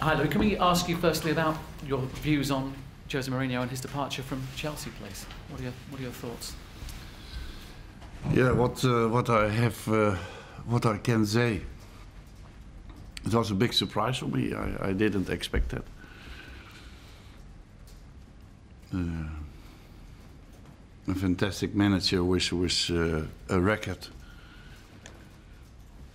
Hi, Louis. Can we ask you firstly about your views on Jose Mourinho and his departure from Chelsea, please? What are your thoughts? Yeah, what I can say. It was a big surprise for me. I didn't expect that. A fantastic manager with a record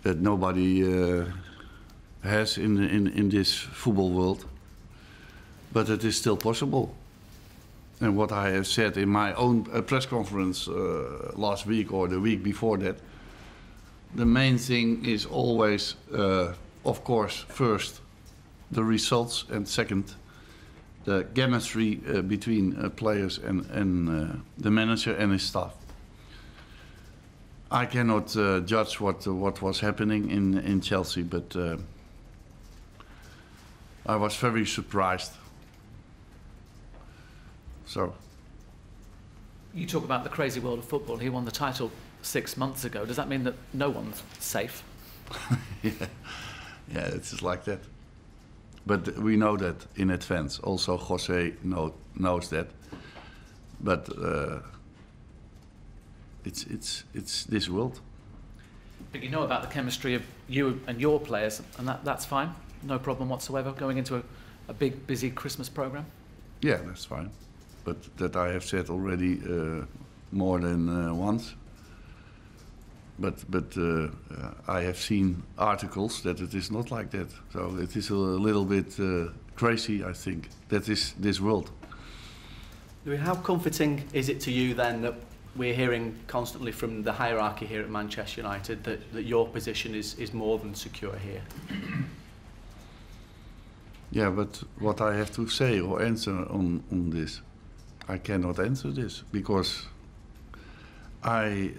that nobody has in this football world, but it is still possible. And what I have said in my own press conference last week or the week before that, the main thing is always, of course, first the results, and second the chemistry between players and the manager and his staff. I cannot judge what was happening in Chelsea, but I was very surprised. So. You talk about the crazy world of football. He won the title 6 months ago. Does that mean that no one's safe? Yeah, it's just like that. But we know that in advance. Also, Jose knows that. But it's this world. But you know about the chemistry of you and your players, and that's fine. No problem whatsoever going into a big, busy Christmas programme. Yeah, that's fine. But that I have said already more than once. But I have seen articles that it is not like that. So it is a little bit crazy, I think. That is this world. Louis, how comforting is it to you then that we're hearing constantly from the hierarchy here at Manchester United that your position is more than secure here? Yeah, but what I have to say or answer on this, I cannot answer this because I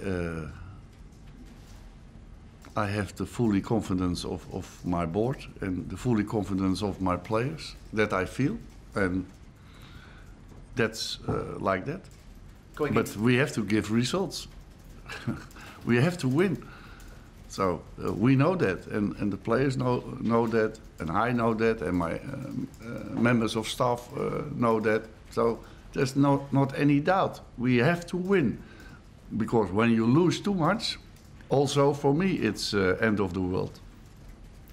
have the fully confidence of my board and the fully confidence of my players that I feel, and that's like that. But we have to give results. We have to win. So we know that, and the players know that, and I know that, and my members of staff know that. So there's not any doubt. We have to win, because when you lose too much, also for me it's end of the world.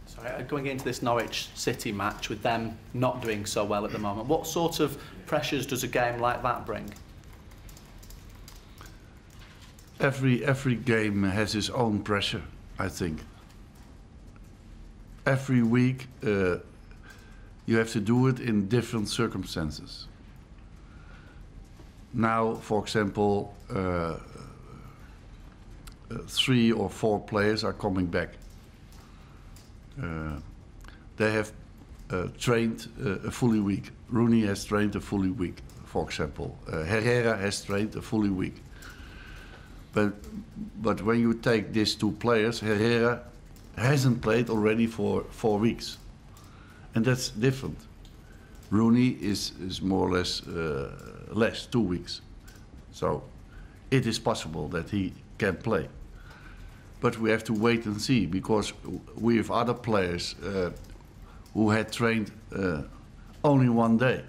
Sorry, going into this Norwich City match with them not doing so well at the moment, what sort of pressures does a game like that bring? Every game has its own pressure, I think. Every week you have to do it in different circumstances. Now, for example, 3 or 4 players are coming back. They have trained a fully week. Rooney has trained a fully week, for example. Herrera has trained a fully week. But when you take these 2 players, Herrera hasn't played already for 4 weeks. And that's different. Rooney is more or less 2 weeks. So it is possible that he can play. But we have to wait and see, because we have other players who had trained only 1 day.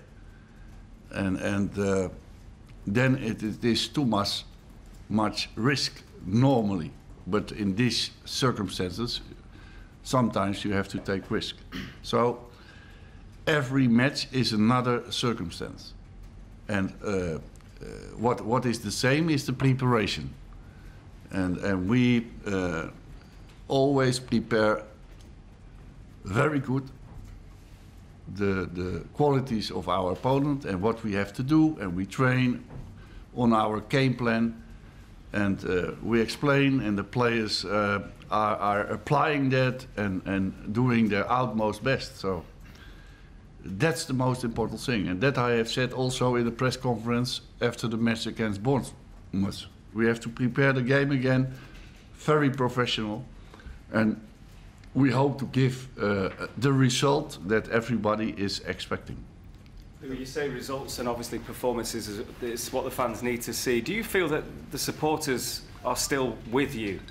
And then it is too much risk normally. But in these circumstances, sometimes you have to take risk. So every match is another circumstance. And what is the same is the preparation. And we always prepare very good the qualities of our opponent and what we have to do, and we train on our game plan, and we explain, and the players are applying that and doing their utmost best. So that's the most important thing, and that I have said also in the press conference after the match against Bournemouth. We have to prepare the game again, very professional, and we hope to give the result that everybody is expecting. You say results and obviously performances is what the fans need to see. Do you feel that the supporters are still with you?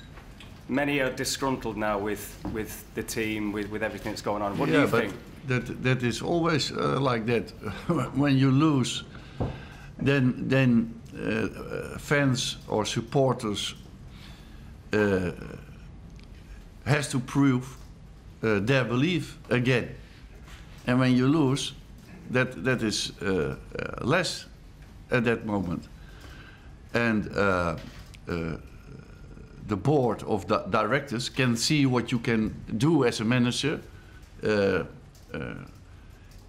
Many are disgruntled now with the team, with everything that's going on. What do you think? that is always like that. When you lose, then fans or supporters has to prove their belief again. And when you lose, that is less at that moment. And the board of the directors can see what you can do as a manager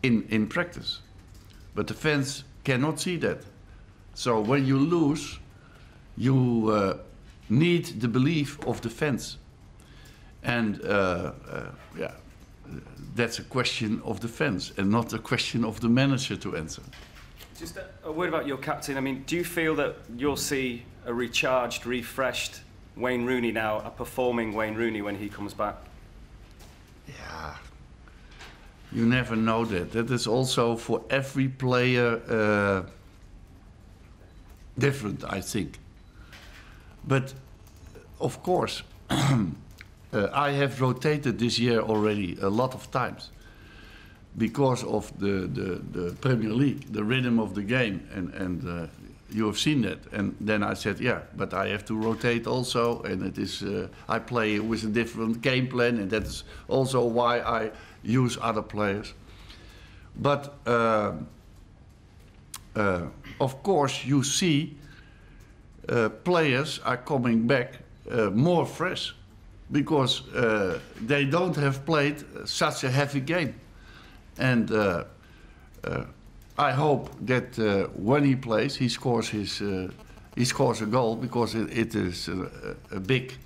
in practice. But the fans cannot see that. So when you lose, you need the belief of the fans. And yeah, that's a question of the fans and not a question of the manager to answer. Just a word about your captain. I mean, do you feel that you'll see a recharged, refreshed Wayne Rooney now, a performing Wayne Rooney when he comes back? Yeah, you never know that. That is also for every player different, I think. But of course, I have rotated this year already a lot of times because of the Premier League, the rhythm of the game, and you have seen that. And then I said, yeah, but I have to rotate also, and it is I play with a different game plan, and that is also why I use other players. But of course, you see players are coming back more fresh because they don't have played such a heavy game. And I hope that when he plays, he scores a goal, because it is a big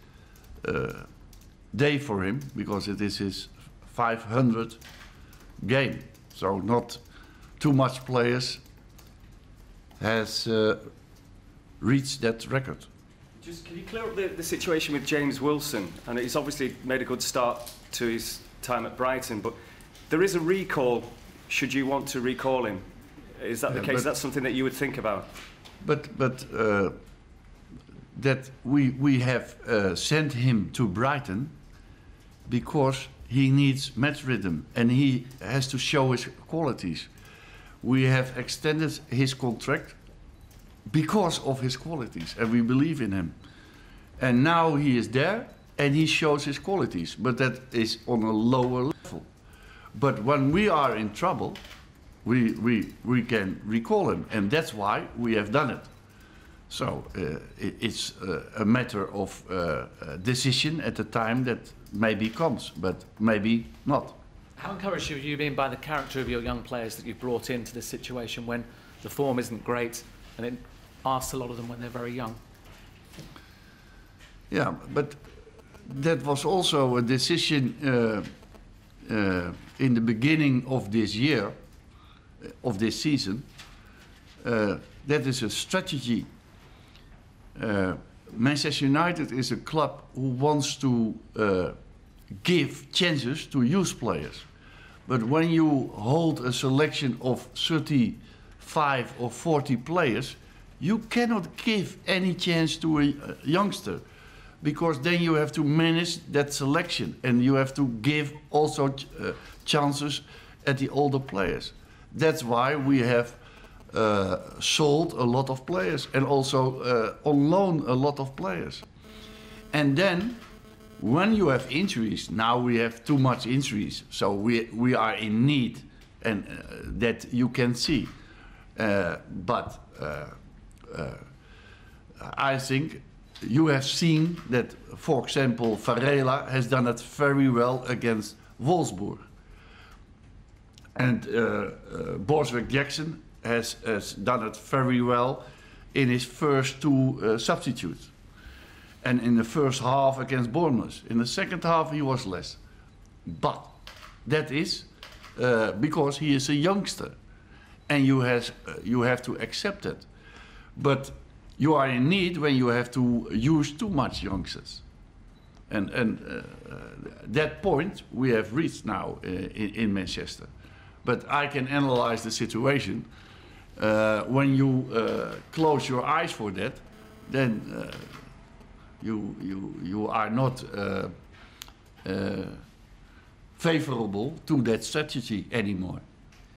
day for him, because it is his 500th game. So not too much players has reached that record. Just can you clear up the situation with James Wilson? And he's obviously made a good start to his time at Brighton, but there is a recall. Should you want to recall him? Is that the case? Is that something that you would think about? But that we have sent him to Brighton because he needs match rhythm and he has to show his qualities. We have extended his contract because of his qualities, and we believe in him. And now he is there and he shows his qualities, but that is on a lower level. But when we are in trouble, we can recall him, and that's why we have done it. So it's a matter of decision at the time that maybe comes, but maybe not. How encouraged have you been by the character of your young players that you've brought into this situation when the form isn't great, and it asks a lot of them when they're very young? Yeah, but that was also a decision in the beginning of this year, of this season. That is a strategy. Manchester United is a club who wants to give chances to youth players. But when you hold a selection of 35 or 40 players, you cannot give any chance to a youngster, because then you have to manage that selection and you have to give also chances at the older players. That's why we have sold a lot of players and also on loan a lot of players. And then when you have injuries, now we have too much injuries, so we are in need, and that you can see. But I think you have seen that, for example, Varela has done it very well against Wolfsburg. And Borswick Jackson has done it very well in his first two substitutes. And in the first half against Bournemouth. In the second half he was less. But that is because he is a youngster. And you have to accept it. But you are in need when you have to use too much youngsters. And that point we have reached now in Manchester. But I can analyze the situation. When you close your eyes for that, then you are not favorable to that strategy anymore.